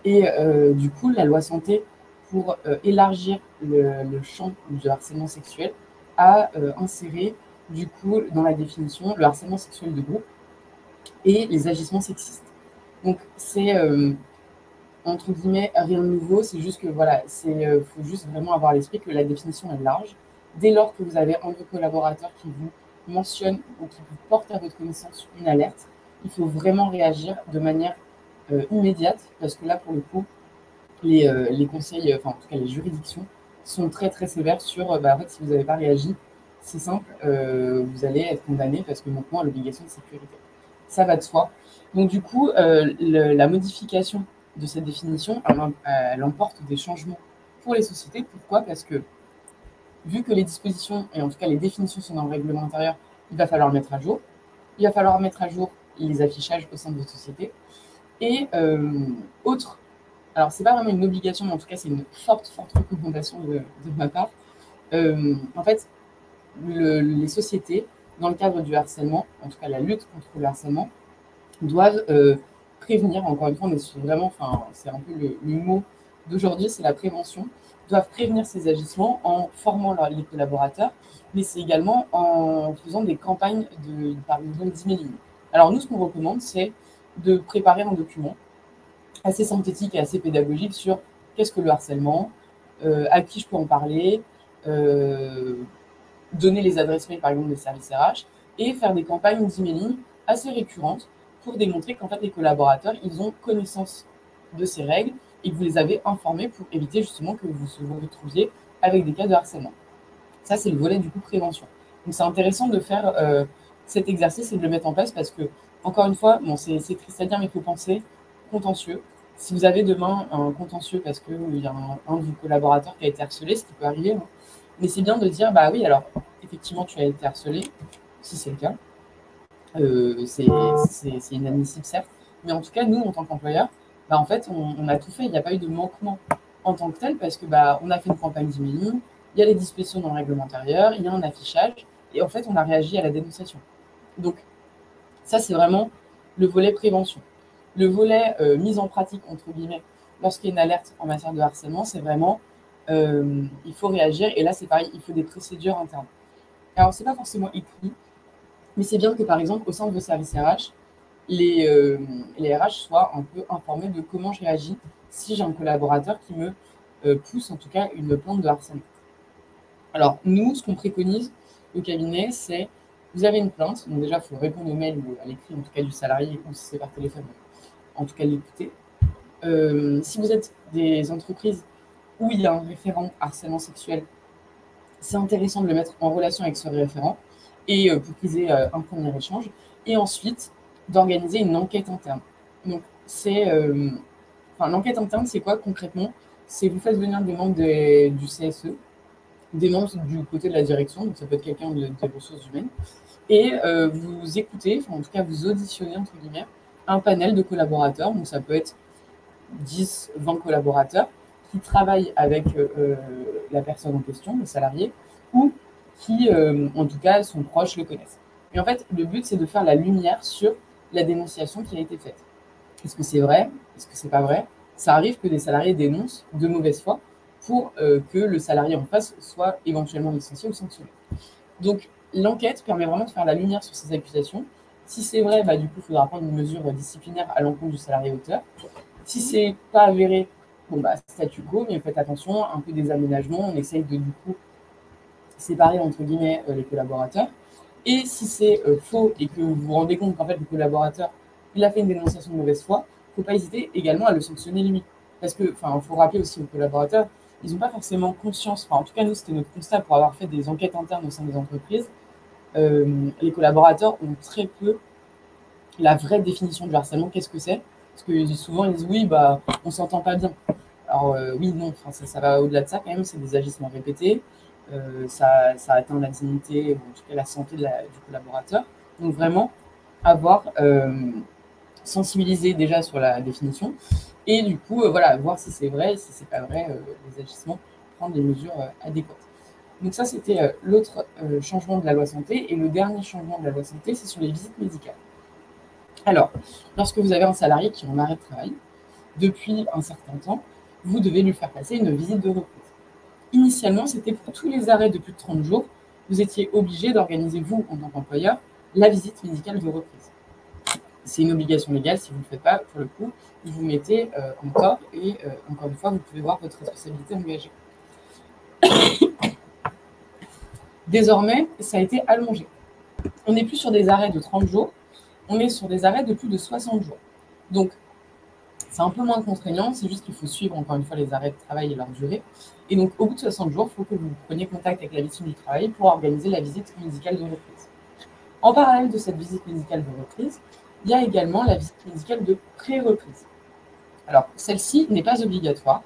Et du coup, la loi santé, pour élargir le champ du harcèlement sexuel, a inséré, du coup, dans la définition, le harcèlement sexuel de groupe et les agissements sexistes. Donc, c'est, entre guillemets, rien de nouveau, c'est juste que, faut juste vraiment avoir à l'esprit que la définition est large. Dès lors que vous avez un de vos collaborateurs qui vous mentionne ou qui vous porte à votre connaissance une alerte, il faut vraiment réagir de manière immédiate, parce que là, pour le coup, les conseils, en tout cas les juridictions, sont très très sévères sur, en fait, si vous n'avez pas réagi, c'est simple, vous allez être condamné parce que manquement à l'obligation de sécurité. Ça va de soi. Donc du coup, la modification de cette définition, elle emporte des changements pour les sociétés. Pourquoi ? Parce que vu que les dispositions, et en tout cas les définitions sont dans le règlement intérieur, il va falloir mettre à jour. Il va falloir mettre à jour les affichages au sein de votre société. Et alors c'est pas vraiment une obligation, mais en tout cas c'est une forte recommandation de ma part. En fait, les sociétés, dans le cadre du harcèlement, en tout cas la lutte contre le harcèlement, doivent prévenir, encore une fois, c'est un peu le mot d'aujourd'hui, c'est la prévention, doivent prévenir ces agissements en formant les collaborateurs, mais c'est également en faisant des campagnes d'emailing. Alors nous, ce qu'on recommande, c'est de préparer un document assez synthétique et assez pédagogique sur qu'est-ce que le harcèlement, à qui je peux en parler, donner les adresses mail, par exemple, des services RH, et faire des campagnes d'emailing assez récurrentes pour démontrer qu'en fait, les collaborateurs, ils ont connaissance de ces règles et que vous les avez informés pour éviter justement que vous vous retrouviez avec des cas de harcèlement. Ça, c'est le volet du coup prévention. Donc, c'est intéressant de faire cet exercice et de le mettre en place parce que, encore une fois, bon, c'est triste à dire, mais il faut penser contentieux. Si vous avez demain un contentieux parce qu'il y a un de vos collaborateurs qui a été harcelé, ce qui peut arriver, hein, mais c'est bien de dire, bah oui, alors, effectivement, tu as été harcelé, si c'est le cas. C'est inadmissible, certes. Mais en tout cas, nous, en tant qu'employeur, bah, en fait, on a tout fait. Il n'y a pas eu de manquement en tant que tel parce que bah, on a fait une campagne d'emailing, il y a les dispositions dans le règlement intérieur, il y a un affichage, et en fait, on a réagi à la dénonciation. Donc, ça, c'est vraiment le volet prévention. Le volet mise en pratique, entre guillemets, lorsqu'il y a une alerte en matière de harcèlement, c'est vraiment, il faut réagir, et là, c'est pareil, il faut des procédures internes. Alors, c'est pas forcément écrit, mais c'est bien que, par exemple, au sein de vos services RH, les RH soient un peu informés de comment je réagis si j'ai un collaborateur qui me pousse, en tout cas, une plainte de harcèlement. Alors, nous, ce qu'on préconise au cabinet, c'est, vous avez une plainte, donc déjà, il faut répondre au mail ou à l'écrit, en tout cas, du salarié, ou si c'est par téléphone, en tout cas, l'écouter. Si vous êtes des entreprises où il y a un référent harcèlement sexuel, c'est intéressant de le mettre en relation avec ce référent et pour qu'ils aient un premier échange. Et ensuite, d'organiser une enquête interne. Donc, l'enquête interne, c'est quoi concrètement? C'est vous faites venir des membres du CSE, des membres du côté de la direction, donc ça peut être quelqu'un des ressources humaines, et vous écoutez, en tout cas vous auditionnez, entre guillemets, un panel de collaborateurs, donc ça peut être 10, 20 collaborateurs qui travaillent avec la personne en question, le salarié, ou qui, en tout cas, sont proches, le connaissent. Et en fait, le but, c'est de faire la lumière sur la dénonciation qui a été faite. Est-ce que c'est vrai? Est-ce que c'est pas vrai? Ça arrive que des salariés dénoncent de mauvaise foi pour que le salarié en face soit éventuellement licencié ou sanctionné. Donc, l'enquête permet vraiment de faire la lumière sur ces accusations. Si c'est vrai, bah, du coup, il faudra prendre une mesure disciplinaire à l'encontre du salarié auteur. Si c'est pas avéré, bon, bah, statu quo, mais faites attention, un peu des aménagements, on essaye de, du coup, séparer, entre guillemets, les collaborateurs. Et si c'est faux et que vous vous rendez compte qu'en fait, le collaborateur, il a fait une dénonciation de mauvaise foi, il ne faut pas hésiter également à le sanctionner lui. Parce que, il faut rappeler aussi aux collaborateurs, ils n'ont pas forcément conscience, en tout cas, nous, c'était notre constat pour avoir fait des enquêtes internes au sein des entreprises. Les collaborateurs ont très peu la vraie définition du harcèlement, qu'est-ce que c'est? Parce que souvent, ils disent oui, bah, on s'entend pas bien. Alors, oui, non, ça va au-delà de ça quand même, c'est des agissements répétés, ça atteint la dignité, ou en tout cas la santé du collaborateur. Donc, vraiment, avoir sensibilisé déjà sur la définition, et du coup, voilà, voir si c'est vrai, si c'est pas vrai, les agissements, prendre des mesures adéquates. Donc ça, c'était l'autre changement de la loi santé. Et le dernier changement de la loi santé, c'est sur les visites médicales. Alors, lorsque vous avez un salarié qui est en arrêt de travail, depuis un certain temps, vous devez lui faire passer une visite de reprise. Initialement, c'était pour tous les arrêts de plus de 30 jours, vous étiez obligé d'organiser, vous, en tant qu'employeur, la visite médicale de reprise. C'est une obligation légale, si vous ne le faites pas, pour le coup, vous vous mettez en tort et, encore une fois, vous pouvez voir votre responsabilité engagée. Désormais, ça a été allongé. On n'est plus sur des arrêts de 30 jours, on est sur des arrêts de plus de 60 jours. Donc, c'est un peu moins contraignant, c'est juste qu'il faut suivre encore une fois les arrêts de travail et leur durée. Et donc, au bout de 60 jours, il faut que vous preniez contact avec la médecine du travail pour organiser la visite médicale de reprise. En parallèle de cette visite médicale de reprise, il y a également la visite médicale de pré-reprise. Alors, celle-ci n'est pas obligatoire.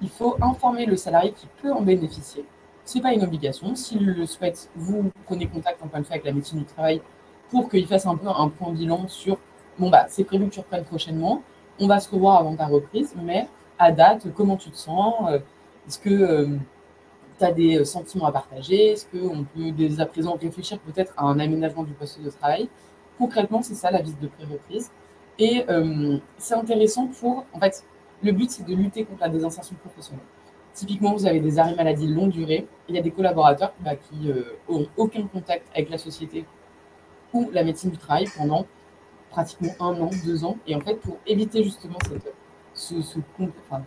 Il faut informer le salarié qui peut en bénéficier. Ce n'est pas une obligation. S'il le souhaite, vous prenez contact encore une fois avec la médecine du travail pour qu'il fasse un peu un point bilan sur bon, bah, c'est prévu que tu reprennes prochainement, on va se revoir avant ta reprise, mais à date, comment tu te sens? Est-ce que tu as des sentiments à partager? Est-ce qu'on peut dès à présent réfléchir peut-être à un aménagement du poste de travail? Concrètement, c'est ça la visite de pré-reprise. Et c'est intéressant pour, en fait, le but, c'est de lutter contre la désinsertion professionnelle. Typiquement, vous avez des arrêts maladie de longue durée. Il y a des collaborateurs qui n'ont aucun contact avec la société ou la médecine du travail pendant pratiquement 1 an, 2 ans. Et en fait, pour éviter justement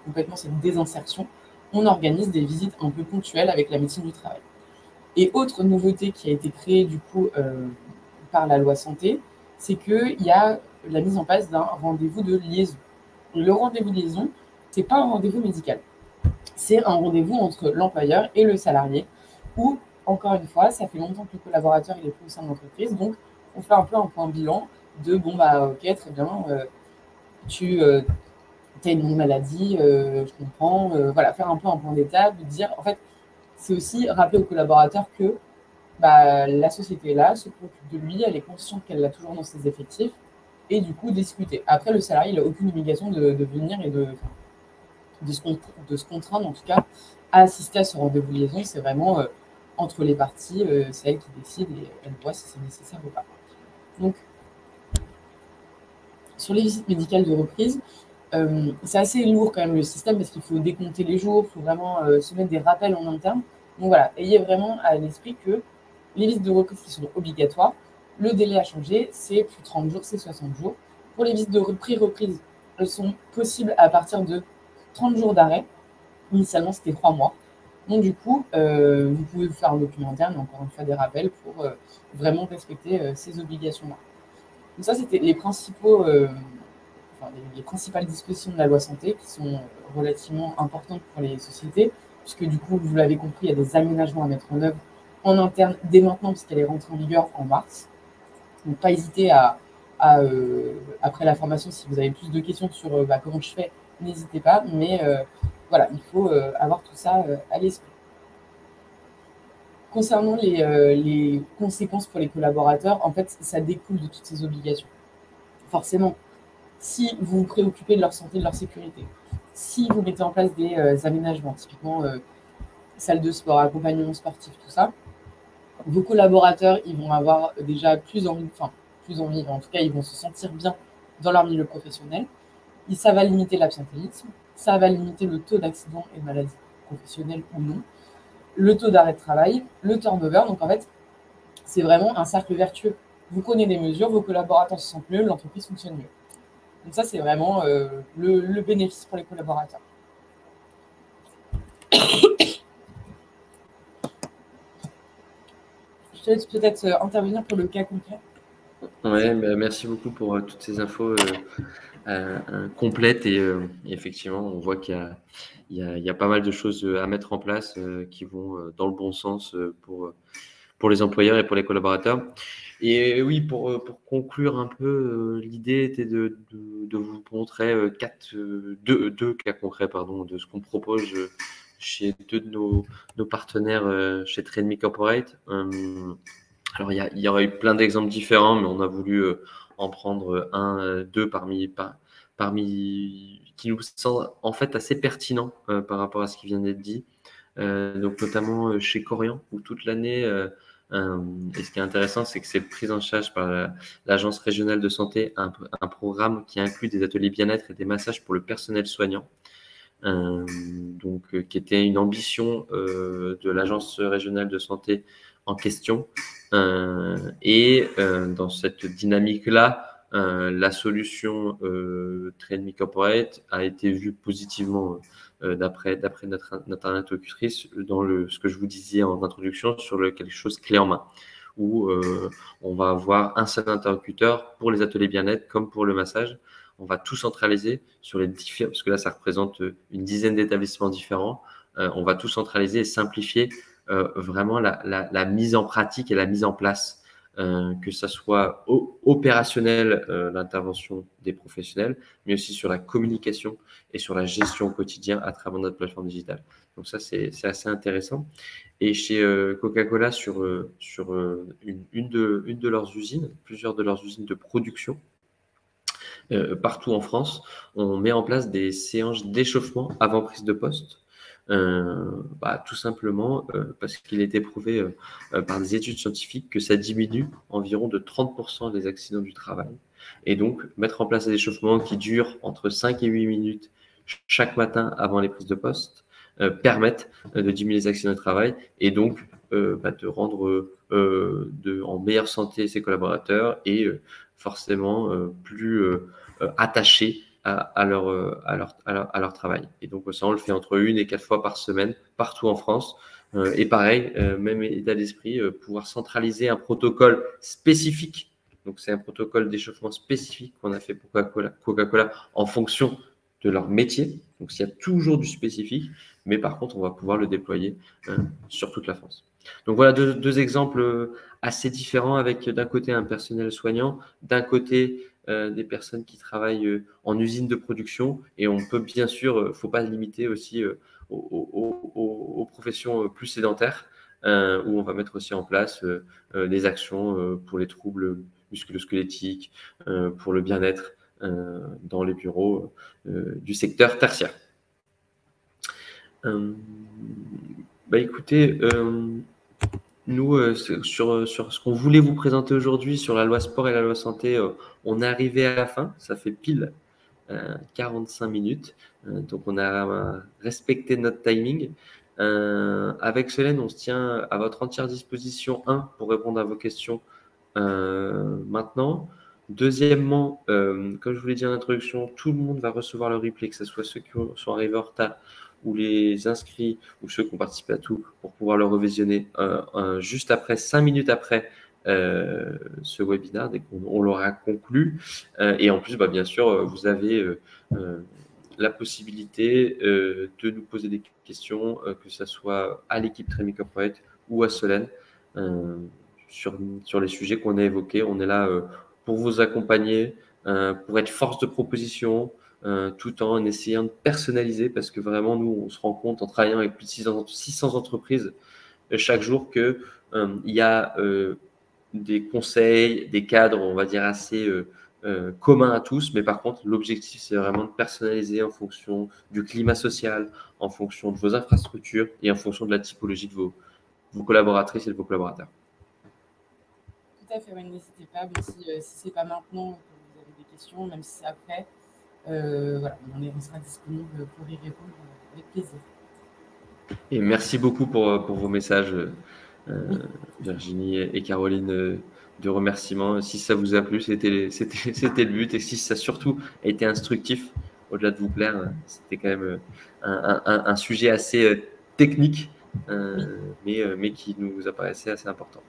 complètement cette désinsertion, on organise des visites un peu ponctuelles avec la médecine du travail. Et autre nouveauté qui a été créée du coup par la loi santé, c'est qu'il y a la mise en place d'un rendez-vous de liaison. Le rendez-vous de liaison, ce n'est pas un rendez-vous médical. C'est un rendez-vous entre l'employeur et le salarié où, encore une fois, ça fait longtemps que le collaborateur il est plus au sein de l'entreprise, donc on fait un peu un point bilan de bon bah ok très bien, tu as une maladie, je comprends, voilà, faire un peu un point d'étape, dire en fait c'est aussi rappeler au collaborateur que bah, la société est là, se préoccupe de lui, elle est consciente qu'elle l'a toujours dans ses effectifs, et du coup discuter. Après, le salarié, il n'a aucune obligation de venir et de se contraindre, en tout cas, à assister à ce rendez-vous de liaison. C'est vraiment entre les parties, c'est elle qui décide et elle voit si c'est nécessaire ou pas. Donc, sur les visites médicales de reprise, c'est assez lourd quand même le système parce qu'il faut décompter les jours, il faut vraiment se mettre des rappels en interne. Donc voilà, ayez vraiment à l'esprit que les visites de reprise qui sont obligatoires, le délai a changé, c'est plus 30 jours, c'est 60 jours. Pour les visites de reprise, elles sont possibles à partir de 30 jours d'arrêt. Initialement, c'était 3 mois. Donc du coup, vous pouvez vous faire un documentaire, mais encore une fois des rappels pour vraiment respecter ces obligations-là. Donc ça, c'était les principales dispositions de la loi santé qui sont relativement importantes pour les sociétés, puisque du coup, vous l'avez compris, il y a des aménagements à mettre en œuvre en interne dès maintenant, puisqu'elle est rentrée en vigueur en mars. Donc, pas hésiter après la formation, si vous avez plus de questions sur comment je fais, n'hésitez pas. Mais voilà, il faut avoir tout ça à l'esprit. Concernant les conséquences pour les collaborateurs, en fait, ça découle de toutes ces obligations. Forcément, si vous vous préoccupez de leur santé, de leur sécurité, si vous mettez en place des aménagements, typiquement salle de sport, accompagnement sportif, tout ça, vos collaborateurs, ils vont avoir déjà plus envie, en tout cas, ils vont se sentir bien dans leur milieu professionnel. Et ça va limiter l'absentéisme, ça va limiter le taux d'accidents et de maladies professionnelles ou non, le taux d'arrêt de travail, le turnover. Donc en fait, c'est vraiment un cercle vertueux. Vous prenez des mesures, vos collaborateurs se sentent mieux, l'entreprise fonctionne mieux. Donc ça, c'est vraiment le bénéfice pour les collaborateurs. Je te laisse peut-être intervenir pour le cas concret. Ouais, bah, merci beaucoup pour toutes ces infos complètes et effectivement, on voit qu'il y a pas mal de choses à mettre en place qui vont dans le bon sens pour les employeurs et pour les collaborateurs. Et oui, pour conclure un peu, l'idée était de vous montrer deux cas concrets de ce qu'on propose chez deux de nos partenaires chez Trade Me Corporate. Alors, il y aurait eu plein d'exemples différents, mais on a voulu en prendre deux parmi qui nous semblent en fait assez pertinents par rapport à ce qui vient d'être dit. Donc, notamment chez Corian, où toute l'année, et ce qui est intéressant, c'est que c'est pris en charge par l'Agence régionale de santé, un programme qui inclut des ateliers bien-être et des massages pour le personnel soignant. Qui était une ambition de l'Agence régionale de santé en question. Dans cette dynamique-là, la solution Trade Me Corporate a été vue positivement d'après notre interlocutrice dans ce que je vous disais en introduction sur quelque chose clé en main, où on va avoir un seul interlocuteur pour les ateliers bien-être comme pour le massage. On va tout centraliser sur les différents, parce que là, ça représente une dizaine d'établissements différents. On va tout centraliser et simplifier vraiment la mise en pratique et la mise en place, que ça soit opérationnel, l'intervention des professionnels, mais aussi sur la communication et sur la gestion au quotidien à travers notre plateforme digitale. Donc ça, c'est assez intéressant. Et chez Coca-Cola, sur une de leurs usines, plusieurs de leurs usines de production, partout en France, on met en place des séances d'échauffement avant prise de poste. Tout simplement parce qu'il est éprouvé par des études scientifiques que ça diminue environ de 30% les accidents du travail. Et donc, mettre en place des échauffements qui durent entre 5 et 8 minutes chaque matin avant les prises de poste permettent de diminuer les accidents de travail et donc de rendre en meilleure santé ses collaborateurs et forcément plus attachés à leur travail. Et donc ça, on le fait entre 1 et 4 fois par semaine, partout en France. Et pareil, même état d'esprit, pouvoir centraliser un protocole spécifique. Donc c'est un protocole d'échauffement spécifique qu'on a fait pour Coca-Cola en fonction de leur métier. Donc il y a toujours du spécifique, mais par contre, on va pouvoir le déployer sur toute la France. Donc voilà deux exemples assez différents, avec d'un côté un personnel soignant, d'un côté des personnes qui travaillent en usine de production. Et on peut bien sûr, il ne faut pas limiter aussi aux professions plus sédentaires, où on va mettre aussi en place des actions pour les troubles musculo-squelettiques, pour le bien-être dans les bureaux du secteur tertiaire. Écoutez, nous, sur ce qu'on voulait vous présenter aujourd'hui sur la loi sport et la loi santé, on est arrivé à la fin. Ça fait pile 45 minutes. Donc, on a respecté notre timing. Avec Solène, on se tient à votre entière disposition, pour répondre à vos questions maintenant. Deuxièmement, comme je vous l'ai dit en introduction, tout le monde va recevoir le replay, que ce soit ceux qui sont arrivés en retard ou les inscrits ou ceux qui ont participé à tout, pour pouvoir le revisionner juste après, 5 minutes après ce webinaire, dès qu'on l'aura conclu. Et en plus, bien sûr, vous avez la possibilité de nous poser des questions, que ce soit à l'équipe Trémi Corporate ou à Solène, sur les sujets qu'on a évoqués. On est là pour vous accompagner, pour être force de proposition, tout en essayant de personnaliser, parce que vraiment, nous, on se rend compte en travaillant avec plus de 600 entreprises chaque jour qu'il y a des conseils, des cadres, on va dire, assez communs à tous. Mais par contre, l'objectif, c'est vraiment de personnaliser en fonction du climat social, en fonction de vos infrastructures et en fonction de la typologie de vos collaboratrices et de vos collaborateurs. Tout à fait, n'hésitez pas, même si ce n'est pas maintenant que vous avez des questions, même si c'est après, voilà, on sera disponible pour y répondre avec plaisir. Et merci beaucoup pour vos messages, Virginie et Caroline, de remerciements. Si ça vous a plu, c'était le but. Et si ça surtout a été instructif, au-delà de vous plaire, c'était quand même un sujet assez technique, mais qui nous apparaissait assez important.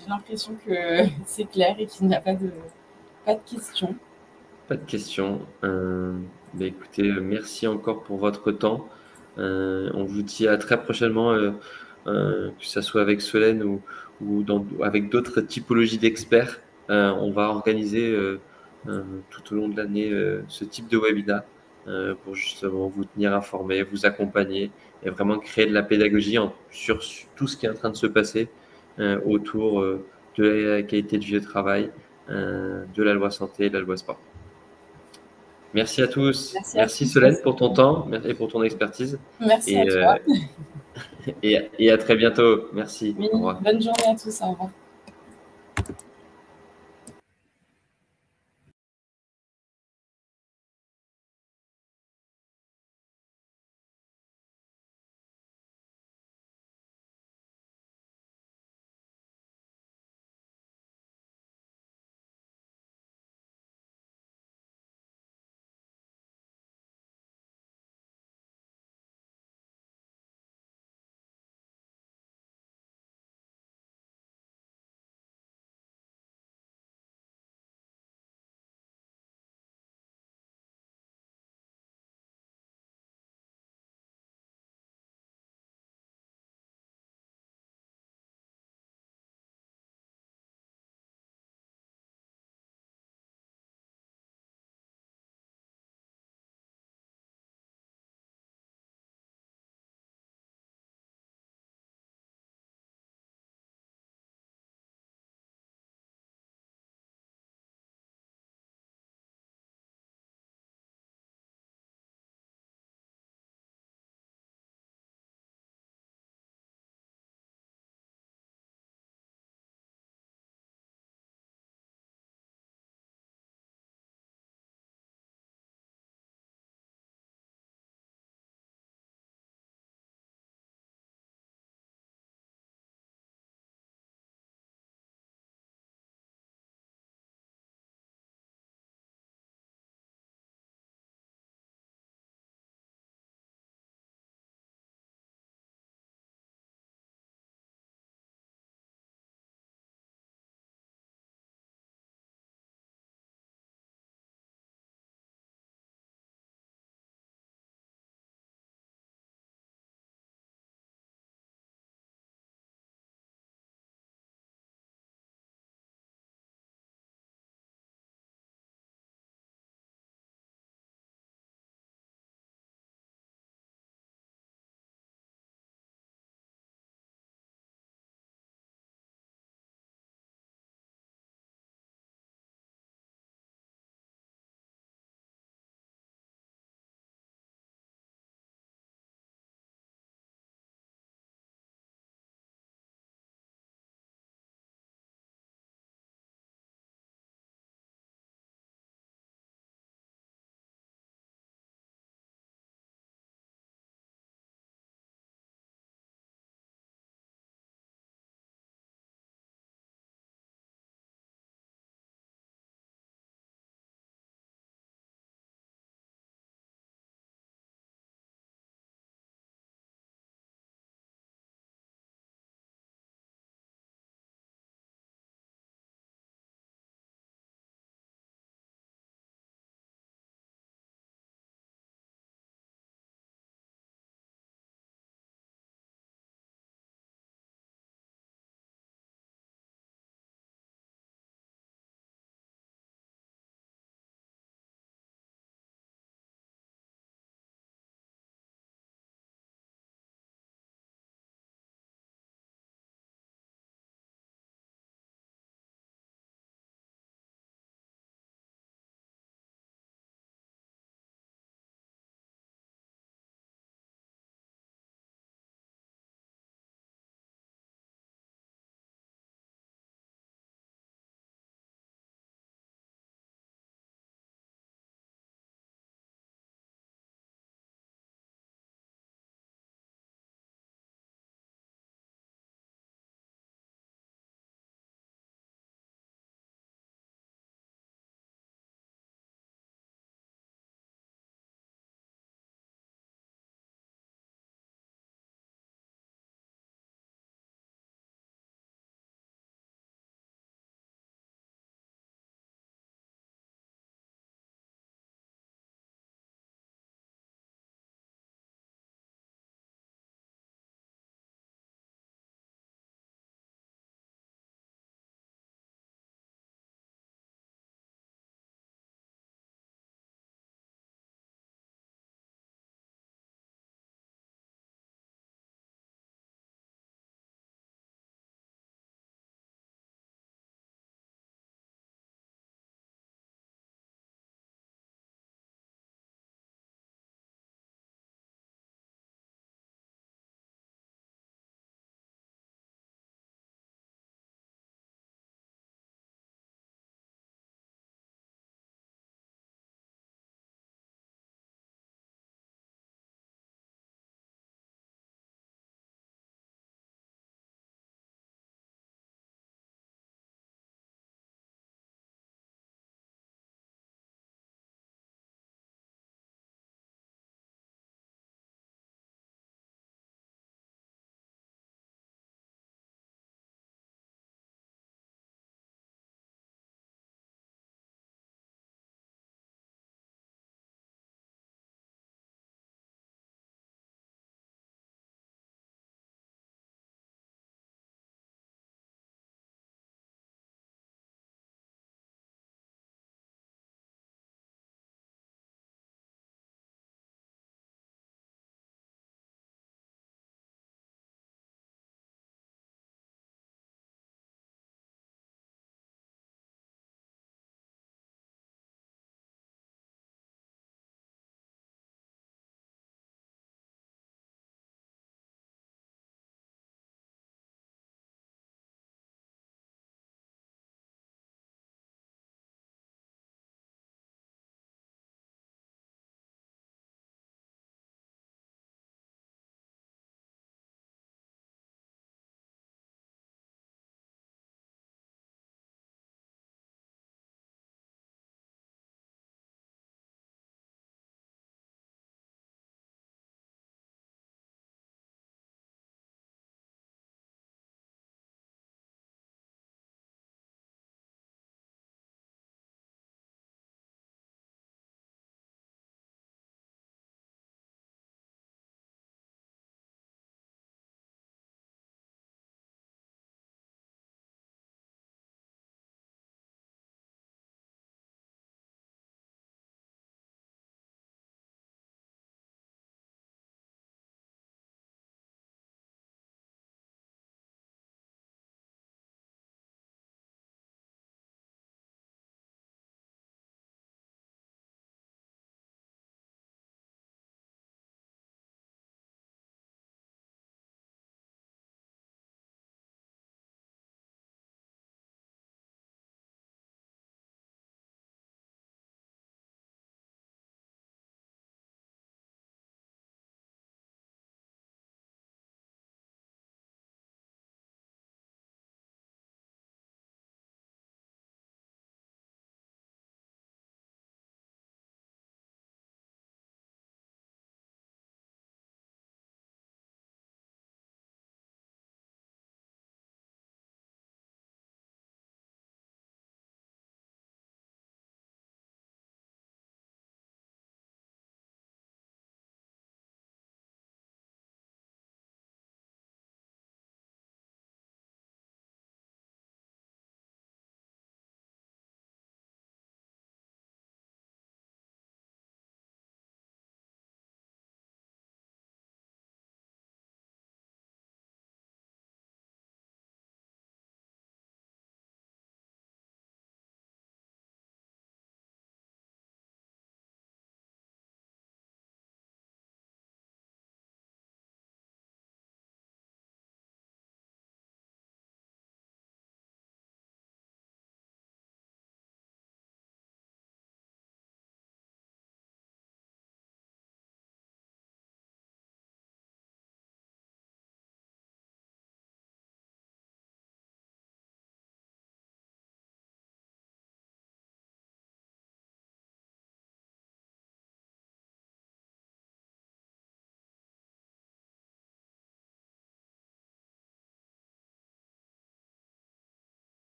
J'ai l'impression que c'est clair et qu'il n'y a pas de questions. Pas de questions. Écoutez, merci encore pour votre temps. On vous dit à très prochainement, que ce soit avec Solène ou avec d'autres typologies d'experts. On va organiser tout au long de l'année ce type de webinaire pour justement vous tenir informés, vous accompagner et vraiment créer de la pédagogie sur tout ce qui est en train de se passer autour de la qualité de vie au travail, de la loi santé et de la loi sport. Merci à tous. Merci Solène pour ton temps et pour ton expertise. Merci à toi. Et à très bientôt. Merci. Oui, bonne journée à tous. Au revoir.